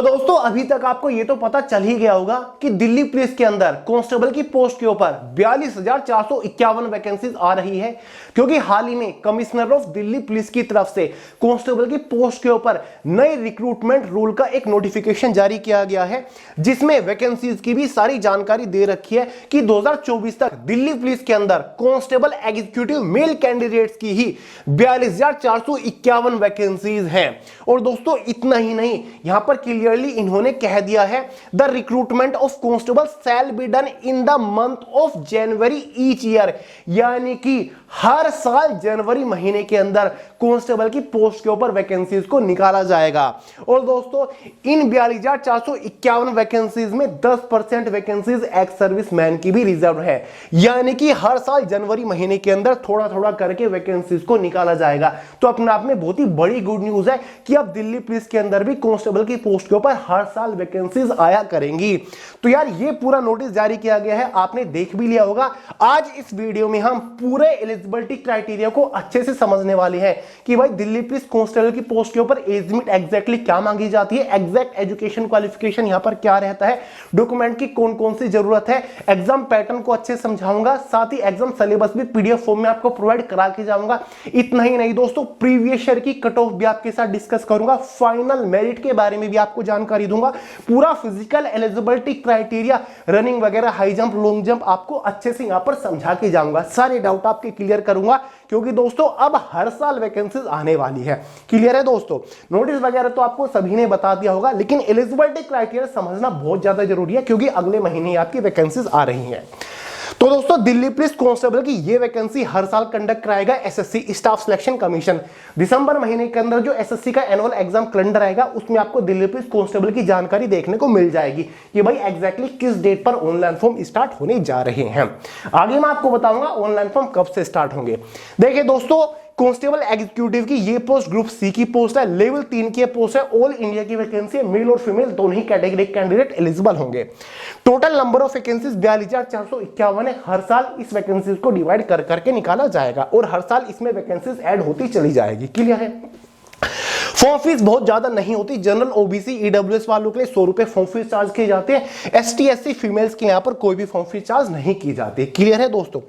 तो दोस्तों अभी तक आपको ये तो पता चल ही गया होगा कि दिल्ली पुलिस के अंदर कांस्टेबल की पोस्ट के ऊपर 42,451 वैकेंसीज आ रही है, क्योंकि हाल ही में कमिश्नर ऑफ दिल्ली पुलिस की तरफ से कांस्टेबल की पोस्ट के ऊपर नए रिक्रूटमेंट रूल का एक नोटिफिकेशन जारी किया गया है, जिसमें वैकेंसीज की भी सारी जानकारी दे रखी है कि 2024 तक दिल्ली पुलिस के अंदर कांस्टेबल एग्जीक्यूटिव मेल कैंडिडेट्स की ही 42,451 वैकेंसीज हैं। और दोस्तों इतना ही नहीं, यहां पर क्लियरली इन्होंने कह दिया है the recruitment of constable shall be done in the month of January each year, यानी कि हर साल जनवरी महीने के अंदर कांस्टेबल की पोस्ट के ऊपर वैकेंसीज को निकाला जाएगा। और दोस्तों इन 42,451 वैकेंसीज में 10% वैकेंसीज एक्स सर्विस मैन की भी रिजर्व है, यानी कि हर साल जनवरी महीने के अंदर थोड़ा थोड़ा करके वैकेंसीज को निकाला जाएगा। तो अपने आप में बहुत ही बड़ी गुड न्यूज है कि अब दिल्ली पुलिस के अंदर भी कांस्टेबल की पोस्ट के ऊपर हर साल वैकेंसीज आया करेंगी। तो यार ये पूरा नोटिस जारी किया गया है, आपने देख भी लिया होगा। आज इस वीडियो में हम पूरे एलिजिबिलिटी क्राइटेरिया को अच्छे से समझने वाले हैं कि भाई दिल्ली पुलिस कांस्टेबल की पोस्ट के ऊपर एज लिमिट एग्जैक्टली क्या मांगी जाती है, एग्जैक्ट एजुकेशन क्वालिफिकेशन यहां पर क्या रहता है, डॉक्यूमेंट की कौन कौन सी जरूरत है, एग्जाम पैटर्न को अच्छे से समझाऊंगा, साथ ही एग्जाम सिलेबस भी पीडीएफ फॉर्म में आपको प्रोवाइड करा के जाऊंगा। इतना ही नहीं दोस्तों, प्रीवियस ईयर की कट ऑफ भी आपके साथ डिस्कस करूंगा, फाइनल मेरिट के बारे में भी आपको जानकारी दूंगा, पूरा फिजिकल एलिजिबिलिटी क्राइटेरिया, रनिंग वगैरह, हाई जंप, लॉन्ग जंप आपको अच्छे से यहां पर समझा के जाऊंगा, सारे डाउट आपके क्लियर करूंगा, क्योंकि दोस्तों अब हर साल वैकेंसीज आने वाली है। क्लियर है दोस्तों? नोटिस वगैरह तो आपको सभी ने बता दिया होगा, लेकिन एलिजिबिलिटी क्राइटेरिया समझना बहुत ज्यादा जरूरी है, क्योंकि अगले महीने आपकी वैकेंसीज आ रही हैं। तो दोस्तों दिल्ली पुलिस कांस्टेबल की ये वैकेंसी हर साल कंडक्ट कराएगा एसएससी स्टाफ सिलेक्शन कमीशन। दिसंबर महीने के अंदर जो एसएससी का एनुअल एग्जाम कैलेंडर आएगा, उसमें आपको दिल्ली पुलिस कांस्टेबल की जानकारी देखने को मिल जाएगी कि भाई एग्जैक्टली किस डेट पर ऑनलाइन फॉर्म स्टार्ट होने जा रहे हैं। आगे मैं आपको बताऊंगा ऑनलाइन फॉर्म कब से स्टार्ट होंगे। देखिए दोस्तों, कांस्टेबल एग्जीक्यूटिव की ये पोस्ट ग्रुप सी की पोस्ट है, लेवल 3 की पोस्ट है, ऑल इंडिया की वैकेंसी है, मेल और फीमेल दोनों ही कैटेगरी कैंडिडेट एलिजिबल होंगे। टोटल नंबर ऑफ वैकेंसीज 42,451 है। हर साल इस वैकेंसीज को डिवाइड कर करके निकाला जाएगा और हर साल इसमें वैकेंसीज ऐड होती चली जाएगी। क्लियर है? फॉर्म फीस बहुत ज्यादा नहीं होती, जनरल ओबीसी ईडब्ल्यूएस वालों के लिए 100 रुपए फॉर्म फीस चार्ज किए जाते हैं, एसटी एससी फीमेल्स के यहां पर कोई भी फॉर्म फीस चार्ज नहीं की जाती। क्लियर है दोस्तों?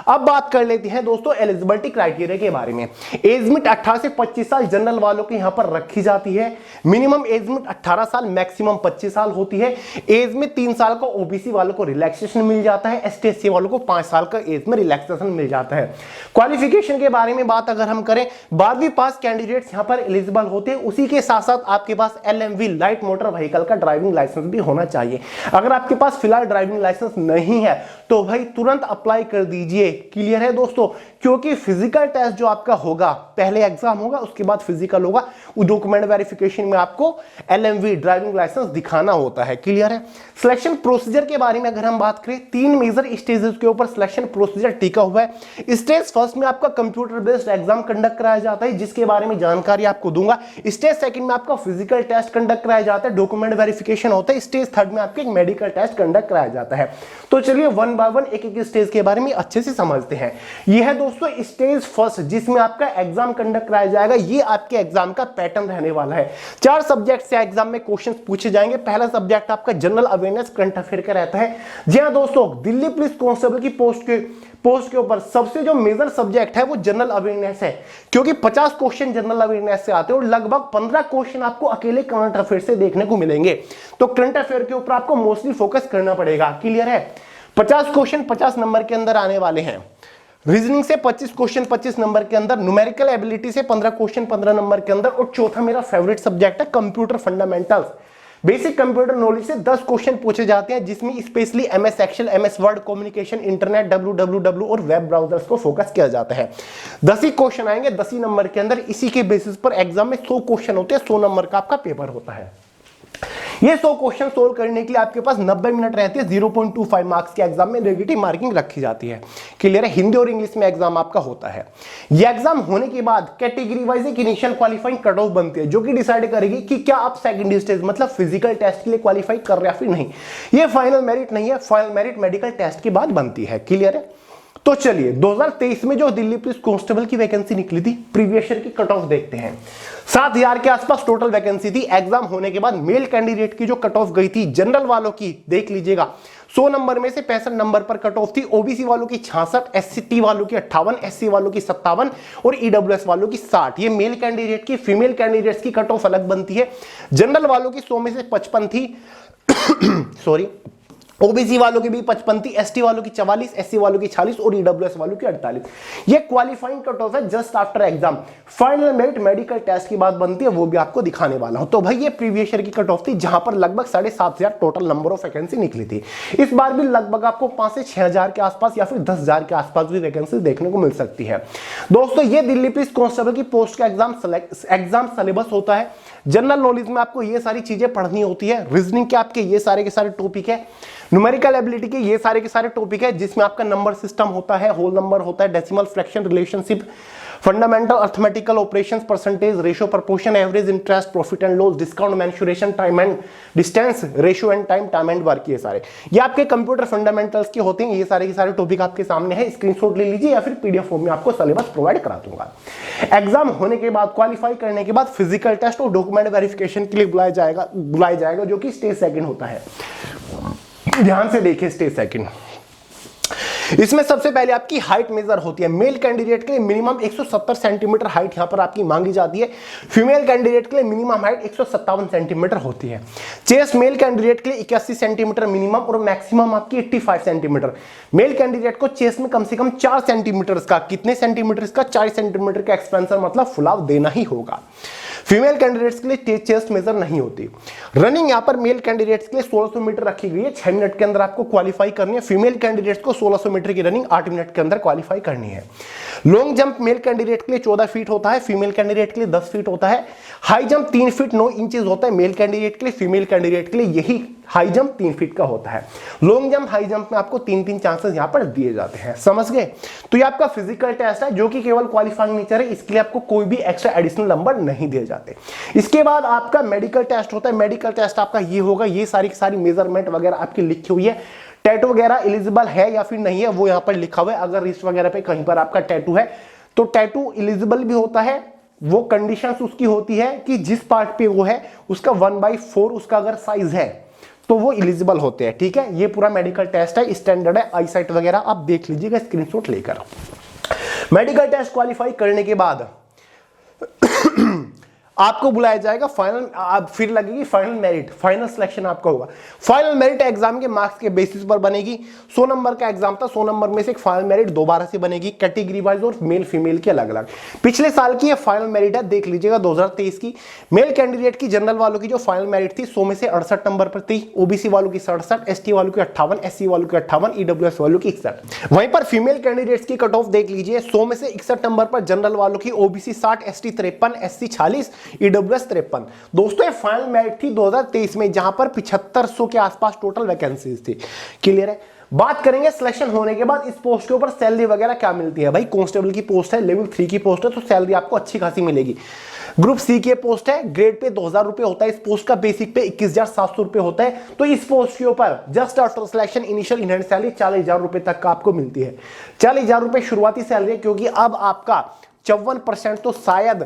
अब बात कर लेते हैं दोस्तों एलिजिबिलिटी क्राइटेरिया के बारे में। एज लिमिट 18 से 25 साल जनरल वालों के यहां पर रखी जाती है, मिनिमम एज लिमिट 18 साल, मैक्सिमम 25 साल होती है। एज में 3 साल का ओबीसी वालों को रिलैक्सेशन मिल जाता है, एसटी एससी वालों को 5 साल का एज में रिलैक्सेशन मिल जाता है। क्वालिफिकेशन के बारे में बात अगर हम करें, 12वीं पास कैंडिडेट्स यहां पर एलिजिबल होते हैं, उसी के साथ साथ आपके पास एलएमवी लाइट मोटर व्हीकल का ड्राइविंग लाइसेंस भी होना चाहिए। अगर आपके पास फिलहाल ड्राइविंग लाइसेंस नहीं है तो भाई तुरंत अप्लाई कर दीजिए। क्लियर है दोस्तों? क्योंकि फिजिकल टेस्ट जो आपका होगा, पहले एग्जाम होगा उसके बाद फिजिकल होगा, डॉक्यूमेंट वेरिफिकेशन में आपको एलएमवी ड्राइविंग लाइसेंस दिखाना होता है। क्लियर है? सिलेक्शन प्रोसीजर के बारे में अगर हम बात करें, 3 मेजर स्टेजेस के ऊपर सिलेक्शन प्रोसीजर टिका हुआ है। स्टेज फर्स्ट में आपका कंप्यूटर बेस्ड एग्जाम कंडक्ट कराया जाता है, जिसके बारे में जानकारी आपको दूंगा। स्टेज सेकंड में आपका फिजिकल टेस्ट कंडक्ट कराया जाता है, डॉक्यूमेंट वेरिफिकेशन होता है। स्टेज थर्ड में आपके एक मेडिकल टेस्ट कंडक्ट कराया जाता है। तो चलिए वन बाय वन एक एक स्टेज के बारे में अच्छे से समझते हैं। यह है दोस्तों स्टेज फर्स्ट, जिसमें आपका एग्जाम कंडक्ट कराया जाएगा। ये आपके एग्जाम का पैटर्न रहने वाला है। 4 सब्जेक्ट से एग्जाम में क्वेश्चंस पूछे जाएंगे। पहला सब्जेक्ट आपका जनरल अवेयरनेस करंट अफेयर का रहता है। जी हां दोस्तों, दिल्ली पुलिस कांस्टेबल की पोस्ट के ऊपर सबसे जो मेजर सब्जेक्ट है वो जनरल अवेयरनेस है, क्योंकि 50 क्वेश्चन जनरल अवेयरनेस से आते हैं और लगभग 15 क्वेश्चन आपको अकेले करंट अफेयर से देखने को मिलेंगे। तो करंट अफेयर के ऊपर आपको मोस्टली फोकस करना पड़ेगा। क्लियर है? 50 क्वेश्चन 50 नंबर के अंदर आने वाले हैं। रीजनिंग से 25 क्वेश्चन 25 नंबर के अंदर, न्यूमेरिकल एबिलिटी से 15 क्वेश्चन 15 नंबर के अंदर, और चौथा मेरा फेवरेट सब्जेक्ट है computer fundamentals. Basic computer knowledge से 10 क्वेश्चन पूछे जाते हैं, जिसमें specially MS Excel, MS Word, communication, internet, www और वेब ब्राउजर्स को फोकस किया जाता है। 10 ही क्वेश्चन आएंगे 10 ही नंबर के अंदर। इसी के बेसिस पर एग्जाम में 100 क्वेश्चन होते हैं, 100 नंबर का आपका पेपर होता है। ये 100 क्वेश्चन सोल्व करने के लिए आपके पास 90 मिनट रहते हैं। 0.25 मार्क्स के एग्जाम में नेगेटिव मार्किंग रखी जाती है। क्लियर है? हिंदी और इंग्लिश में एग्जाम आपका होता है। ये एग्जाम होने के बाद कैटेगरी वाइज एक इनिशियल क्वालिफाइंग कट ऑफ बनती है, जो कि डिसाइड करेगी कि क्या आप सेकंड स्टेज मतलब फिजिकल टेस्ट के लिए क्वालिफाई कर रहे हैं या फिर नहीं। ये फाइनल मेरिट नहीं है, फाइनल मेरिट मेडिकल टेस्ट के बाद बनती है। क्लियर है? तो चलिए 2023 में जो दिल्ली पुलिस कांस्टेबल की वैकेंसी निकली थी, प्रीवियस ईयर की कट ऑफ देखते हैं। 7,000 के आसपास टोटल वैकेंसी थी। एग्जाम होने के बाद मेल कैंडिडेट की जो कट ऑफ गई थी जनरल वालों की, देख लीजिएगा 100 नंबर में से 65 नंबर पर कट ऑफ थी। ओबीसी वालों की 66, एससी वालों की 58, एससी वालों की 57 और ईडब्ल्यूएस वालों की 60। ये मेल कैंडिडेट की। फीमेल कैंडिडेट्स की कट ऑफ अलग बनती है। जनरल वालों की 100 में से 55 थी सॉरी, ओबीसी वालों की भी 55 थी, एसटी वालों की 44, एससी वालों की 46 और ईडब्ल्यूएस वालों की 48। ये क्वालिफाइंग कट ऑफ है just after exam. Final merit medical test की बात बनती है, वो भी आपको दिखाने वाला हूं। तो भाई ये प्रीवियस ईयर की कट ऑफ थी, जहां पर लगभग 7,500 टोटल नंबर ऑफ वैकेंसी निकली थी। इस बार भी लगभग आपको 5 से 6,000 के आसपास या फिर 10,000 के आसपास भी वैकेंसी देखने को मिल सकती है। दोस्तों ये दिल्ली पुलिस कांस्टेबल की पोस्ट का एग्जाम सिलेबस होता है। जनरल नॉलेज में आपको ये सारी चीजें पढ़नी होती है। रीजनिंग के आपके ये सारे के सारे टॉपिक है। न्यूमेरिकल एबिलिटी के ये सारे के सारे टॉपिक है, जिसमें आपका नंबर सिस्टम होता है, होल नंबर होता है, decimal, fraction, relationship, fundamental arithmetical operations, percentage, ratio, proportion, average, interest, profit and loss, discount, mensuration, time and distance, ratio and time, time and work, ये सारे ये आपके कंप्यूटर फंडामेंटल्स के होते हैं। ये सारे के सारे टॉपिक आपके सामने है, स्क्रीनशॉट ले लीजिए या फिर पीडीएफ फॉर्म में आपको सिलेबस प्रोवाइड करा दूंगा। एग्जाम होने के बाद, क्वालिफाई करने के बाद फिजिकल टेस्ट और डॉक्यूमेंट वेरिफिकेशन के लिए बुलाया जाएगा जो कि स्टेज सेकंड होता है। ध्यान से देखिए, स्टेज सेकंड, इसमें सबसे पहले आपकी हाइट मेजर होती है। मेल कैंडिडेट के लिए मिनिमम 170 सेंटीमीटर हाइट यहां पर आपकी मांगी जाती है। फीमेल कैंडिडेट के लिए मिनिमम हाइट 157 सेंटीमीटर होती है। चेस्ट मेल कैंडिडेट के लिए 81 सेंटीमीटर मिनिमम और मैक्सिमम आपकी 85 सेंटीमीटर। मेल कैंडिडेट को चेस्ट में कम से कम 4 सेंटीमीटर का, कितने सेंटीमीटर का, 4 सेंटीमीटर का एक्सपेंशन मतलब फुलाव देना ही होगा। फीमेल कैंडिडेट्स के लिए चेस्ट मेजर नहीं होती। रनिंग यहां पर मेल कैंडिडेट्स के लिए 1600 मीटर रखी गई है, 6 मिनट के अंदर आपको क्वालिफाई करनी है। फीमेल कैंडिडेट्स को 1600 मीटर की रनिंग 8 मिनट के अंदर क्वालिफाई करनी है। लॉन्ग जंप मेल कैंडिडेट के लिए 14 फीट होता है, फीमेल कैंडिडेट के लिए 10 फीट होता है। हाई जंप 3 फीट 9 इंचेस होता है मेल कैंडिडेट के लिए, फीमेल कैंडिडेट के लिए यही हाई जंप 3 फीट का होता है। लॉन्ग जंप, हाई जंप में आपको 3-3 चांसेस यहां पर दिए जाते हैं, समझ गए। तो ये आपका फिजिकल टेस्ट है जो कि केवल क्वालिफाइंग नेचर है, इसके लिए आपको कोई भी एक्स्ट्रा एडिशनल नंबर नहीं दिए जाते। इसके बाद आपका मेडिकल टेस्ट होता है। मेडिकल टेस्ट आपका ये होगा, ये सारी की सारी मेजरमेंट वगैरह आपकी लिखी हुई है। टैटू वगैरह एलिजिबल है या फिर नहीं है वो यहां पर लिखा हुआ है। अगर रिस्ट वगैरह पे कहीं पर आपका टैटू है तो टैटू एलिजिबल भी होता है। वो कंडीशंस उसकी होती है कि जिस पार्ट पे वो है उसका 1/4 उसका अगर साइज है तो वो एलिजिबल होते हैं, ठीक है। ये पूरा मेडिकल टेस्ट है, स्टैंडर्ड है, आई साइट वगैरह आप देख लीजिएगा स्क्रीनशॉट लेकर। मेडिकल टेस्ट क्वालिफाई करने के बाद आपको बुलाया जाएगा फाइनल, आप फिर लगेगी फाइनल मेरिट, फाइनल सिलेक्शन आपका होगा। फाइनल मेरिट एग्जाम के मार्क्स के बेसिस पर बनेगी। 100 नंबर का एग्जाम था, 100 नंबर में से एक फाइनल मेरिट दोबारा से बनेगी, कैटेगरी वाइज और मेल फीमेल की अलग अलग। पिछले साल की ये फाइनल मेरिट है, देख लीजिएगा 2023 की। मेल कैंडिडेट की जनरल वालों की जो फाइनल मेरिट थी 100 में से 68 नंबर पर थी, ओबीसी वालों की 67, एसटी वालों की 58, एससी वालों की 58, ईडब्ल्यूएस वालों की 61। वहीं पर फीमेल कैंडिडेट्स की कट ऑफ देख लीजिए, 100 में से 61 नंबर पर जनरल वालों की, ओबीसी 60, एसटी 53, एससी 46, ईडब्ल्यूएस 53। दोस्तों ये फाइनल मेरिट थी 2023 में, जहां पर 7500 के आसपास टोटल वैकेंसीज थी। क्लियर है। बात करेंगे सिलेक्शन होने के बाद इस पोस्ट के ऊपर सैलरी वगैरह क्या मिलती है। भाई कांस्टेबल की पोस्ट है, लेवल 3 की पोस्ट है, तो सैलरी आपको अच्छी खासी मिलेगी। ग्रुप सी की पोस्ट है, ग्रेड पे 2000 रुपए होता है इस पोस्ट का, बेसिक पे 21,700 रुपए होता है। तो इस पोस्ट के ऊपर just after selection initial in hand salary 40,000 रुपए तक का आपको मिलती है। 40,000 रुपए शुरुआती सैलरी है, क्योंकि अब आपका 54% तो शायद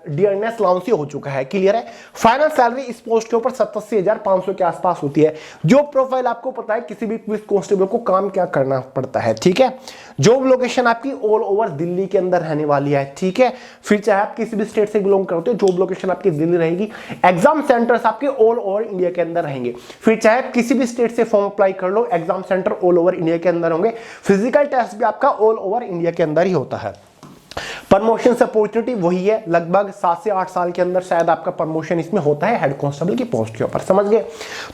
डियरनेस अलाउंस ही हो चुका है। क्लियर है। फाइनल सैलरी इस पोस्ट के ऊपर 87,500 के आसपास होती है। जॉब प्रोफाइल आपको पता है किसी भी पुलिस कांस्टेबल को काम क्या करना पड़ता है, ठीक है। जॉब लोकेशन आपकी ऑल ओवर दिल्ली के अंदर रहने वाली है, ठीक है। फिर चाहे आप किसी भी स्टेट से बिलोंग करते हो, जॉब लोकेशन आपकी दिल्ली रहेगी। एग्जाम सेंटर्स आपके ऑल ओवर इंडिया के अंदर रहेंगे। फिर चाहे आप किसी भी स्टेट से फॉर्म अप्लाई कर लो, exam centre all over India के अंदर होंगे। फिजिकल टेस्ट भी आपका ऑल ओवर इंडिया के अंदर ही होता है। प्रमोशन अपॉर्चुनिटी वही है, लगभग 7 से 8 साल के अंदर शायद आपका प्रमोशन इसमें होता है हेड कांस्टेबल की पोस्ट के ऊपर, समझ गए।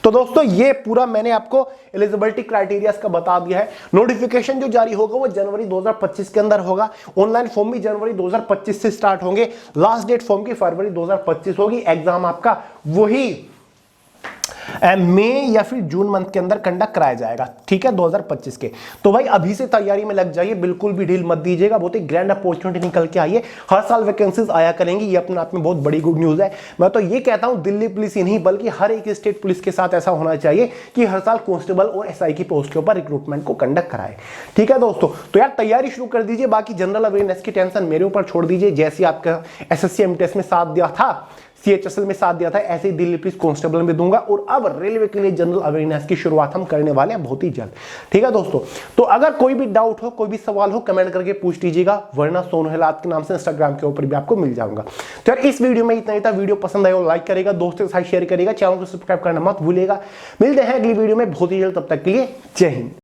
तो दोस्तों ये पूरा मैंने आपको एलिजिबिलिटी क्राइटेरिया का बता दिया है। नोटिफिकेशन जो जारी होगा वो जनवरी 2025 के अंदर होगा। ऑनलाइन फॉर्म भी जनवरी 2025 से स्टार्ट होंगे। लास्ट डेट फॉर्म की फरवरी 2025 होगी। एग्जाम आपका वही मई या फिर जून मंथ के अंदर कंडक्ट कराया जाएगा, ठीक है, 2025 के। तो भाई अभी से तैयारी में लग जाइए, बिल्कुल भी ढील मत दीजिएगा, बहुत ही ग्रैंड अपॉर्चुनिटी निकल के आई है, हर साल वैकेंसीज आया करेंगी, ये अपने आप में बहुत बड़ी गुड न्यूज है। मैं तो ये कहता हूं दिल्ली पुलिस ही नहीं बल्कि हर एक स्टेट पुलिस के साथ ऐसा होना चाहिए कि हर साल कांस्टेबल और एसआई की पोस्ट के ऊपर रिक्रूटमेंट को कंडक्ट कराए, ठीक है दोस्तों। तो यार तैयारी शुरू कर दीजिए, बाकी जनरल अवेयरनेस की टेंशन मेरे ऊपर छोड़ दीजिए। जैसे आपका एसएससी एमटीएस में साथ दिया था, सीएचएसएल में साथ दिया था, ऐसे ही दिल्ली पुलिस कांस्टेबल में दूंगा। और अब रेलवे के लिए जनरल अवेयरनेस की शुरुआत हम करने वाले हैं बहुत ही जल्द, ठीक है दोस्तों। तो अगर कोई भी डाउट हो, कोई भी सवाल हो, कमेंट करके पूछ लीजिएगा, वरना सोनू हिलात के नाम से इंस्टाग्राम के ऊपर भी आपको मिल जाऊंगा। तो यार इस वीडियो में इतना ही था। वीडियो पसंद आया हो लाइक करेगा, दोस्तों के साथ शेयर करेगा, चैनल को सब्सक्राइब करना मत भूलिएगा। मिलते हैं अगली वीडियो में बहुत ही जल्द, तब तक के लिए जय हिंद।